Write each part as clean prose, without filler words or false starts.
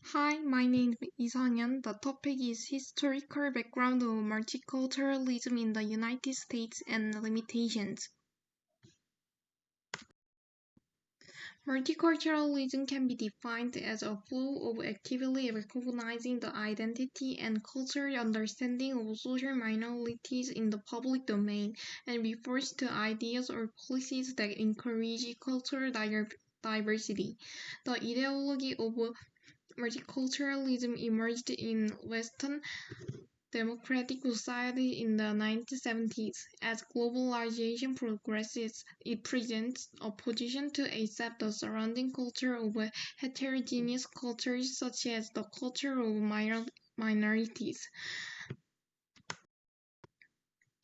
Hi, my name is Hangyan. The topic is historical background of multiculturalism in the United States and limitations. Multiculturalism can be defined as a flow of actively recognizing the identity and cultural understanding of social minorities in the public domain and refers to ideas or policies that encourage cultural diversity. The ideology of multiculturalism emerged in Western democratic society in the 1970s. As globalization progresses, it presents opposition to accept the surrounding culture of heterogeneous cultures such as the culture of minorities.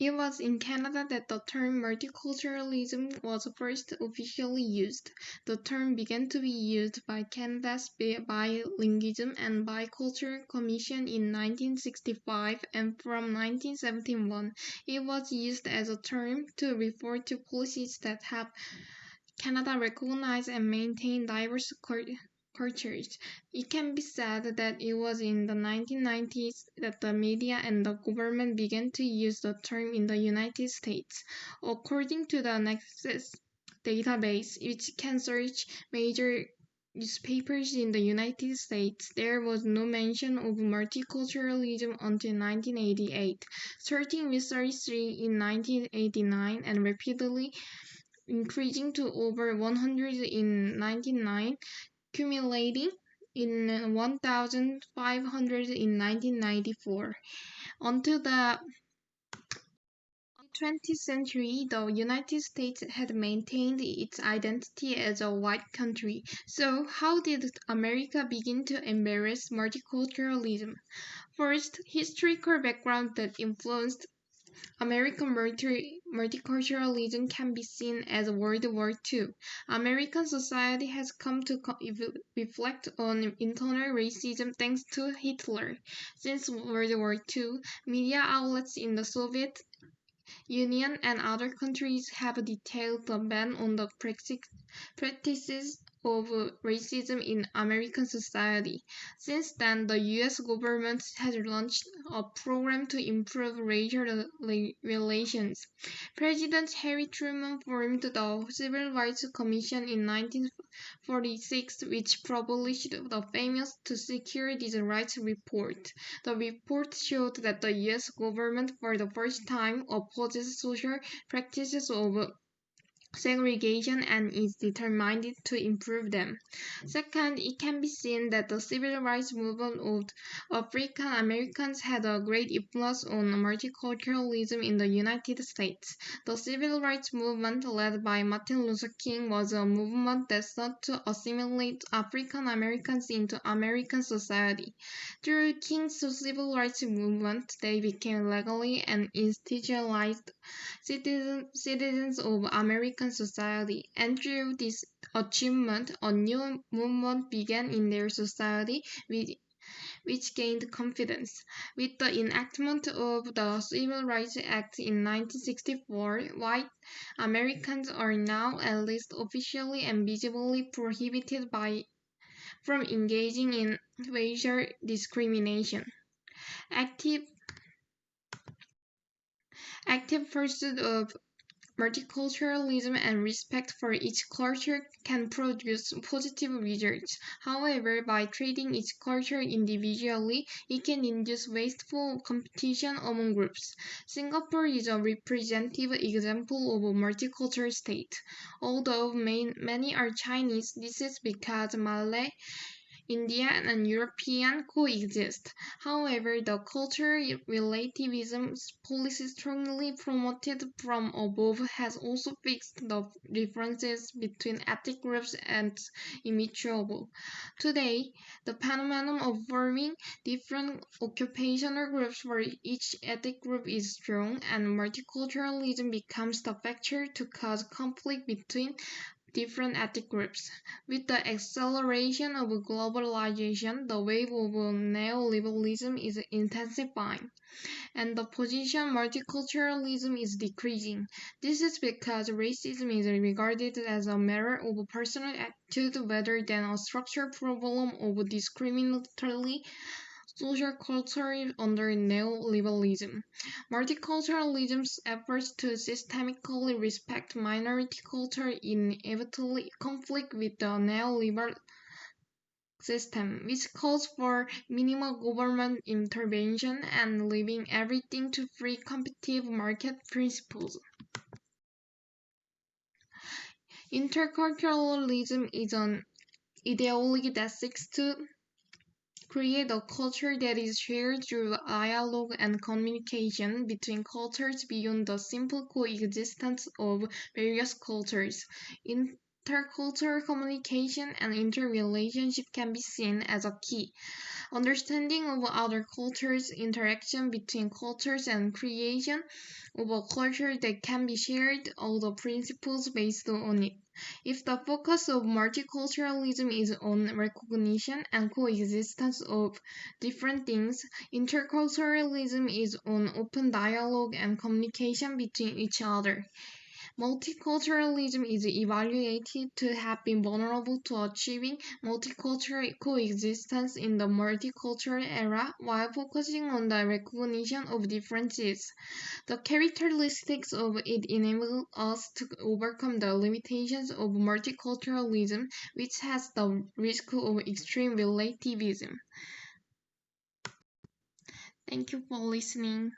It was in Canada that the term multiculturalism was first officially used. The term began to be used by Canada's Bilingualism and Bicultural Commission in 1965, and from 1971, it was used as a term to refer to policies that have Canada recognize and maintain diverse cultures. It can be said that it was in the 1990s that the media and the government began to use the term in the United States. According to the Nexus database, which can search major newspapers in the United States, there was no mention of multiculturalism until 1988, starting with 33 in 1989 and rapidly increasing to over 100 in 1999, accumulating in 1,500 in 1994. Until the 20th century, the United States had maintained its identity as a white country. So, how did America begin to embrace multiculturalism? First, historical background that influenced American multiculturalism can be seen as World War II. American society has come to reflect on internal racism thanks to Hitler. Since World War II, media outlets in the Soviet Union and other countries have detailed the ban on the practices of racism in American society. Since then, the U.S. government has launched a program to improve racial relations. President Harry Truman formed the Civil Rights Commission in 1946, which published the famous To Secure These Rights report. The report showed that the U.S. government for the first time opposes social practices of segregation and is determined to improve them. Second, it can be seen that the civil rights movement of African Americans had a great influence on multiculturalism in the United States. The civil rights movement led by Martin Luther King was a movement that sought to assimilate African Americans into American society. Through King's civil rights movement, they became legally and institutionalized citizens of American society, and through this achievement, a new movement began in their society, which gained confidence. With the enactment of the Civil Rights Act in 1964, white Americans are now at least officially and visibly prohibited from engaging in racial discrimination. Active pursuit of multiculturalism and respect for each culture can produce positive results. However, by treating each culture individually, it can induce wasteful competition among groups. Singapore is a representative example of a multicultural state. Although many are Chinese, this is because Malay, Indian and European coexist. However, the cultural relativism policy strongly promoted from above has also fixed the differences between ethnic groups as immeasurable. Today, the phenomenon of forming different occupational groups for each ethnic group is strong, and multiculturalism becomes the factor to cause conflict between different ethnic groups. With the acceleration of globalization, the wave of neoliberalism is intensifying, and the position multiculturalism is decreasing. This is because racism is regarded as a matter of personal attitude rather than a structural problem of discriminatory social culture under neoliberalism. Multiculturalism's efforts to systemically respect minority culture inevitably conflict with the neoliberal system, which calls for minimal government intervention and leaving everything to free competitive market principles. Interculturalism is an ideology that seeks to create a culture that is shared through dialogue and communication between cultures beyond the simple coexistence of various cultures. Intercultural communication and interrelationship can be seen as a key understanding of other cultures, interaction between cultures, and creation of a culture that can be shared, all the principles based on it. If the focus of multiculturalism is on recognition and coexistence of different things, interculturalism is on open dialogue and communication between each other. Multiculturalism is evaluated to have been vulnerable to achieving multicultural coexistence in the multicultural era while focusing on the recognition of differences. The characteristics of it enable us to overcome the limitations of multiculturalism, which has the risk of extreme relativism. Thank you for listening.